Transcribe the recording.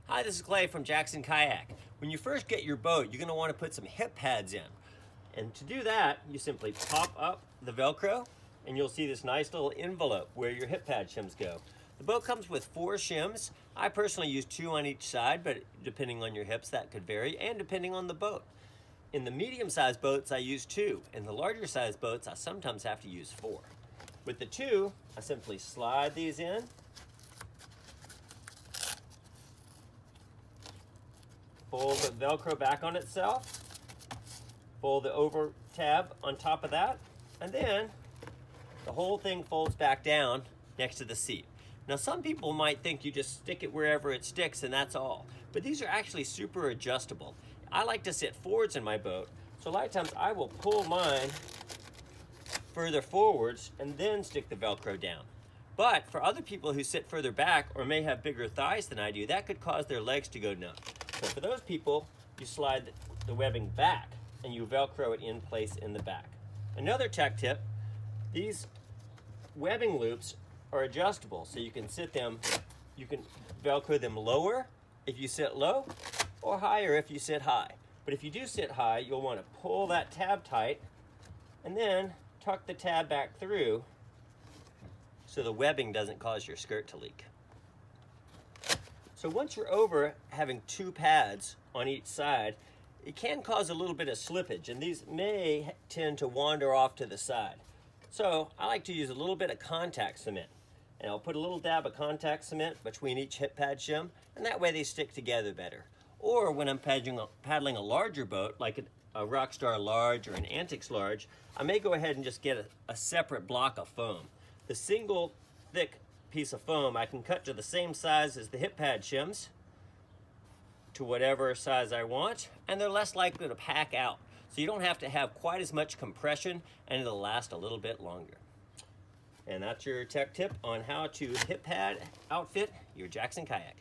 Hi, this is Clay from Jackson Kayak. When you first get your boat, you're going to want to put some hip pads in. And to do that, you simply pop up the Velcro and you'll see this nice little envelope where your hip pad shims go. The boat comes with 4 shims. I personally use 2 on each side, but depending on your hips that could vary and depending on the boat. In the medium-sized boats, I use 2. In the larger-sized boats, I sometimes have to use 4. With the 2, I simply slide these in. Fold the Velcro back on itself, fold the over tab on top of that, and then the whole thing folds back down next to the seat. Now some people might think you just stick it wherever it sticks and that's all, but these are actually super adjustable. I like to sit forwards in my boat, so a lot of times I will pull mine further forwards and then stick the Velcro down. But for other people who sit further back or may have bigger thighs than I do, that could cause their legs to go numb. So for those people, you slide the webbing back and you Velcro it in place in the back. Another tech tip, these webbing loops are adjustable, so you can Velcro them lower if you sit low or higher if you sit high. But if you do sit high, you'll want to pull that tab tight and then tuck the tab back through so the webbing doesn't cause your skirt to leak. So once you're over having 2 pads on each side, it can cause a little bit of slippage, and these may tend to wander off to the side. So I like to use a little bit of contact cement, and I'll put a little dab of contact cement between each hip pad shim, and that way they stick together better. Or when I'm paddling a larger boat, like a Rockstar Large or an Antics Large, I may go ahead and just get a separate block of foam. The single thick piece of foam I can cut to the same size as the hip pad shims to whatever size I want, and they're less likely to pack out. So you don't have to have quite as much compression and it'll last a little bit longer. And that's your tech tip on how to hip pad outfit your Jackson Kayak.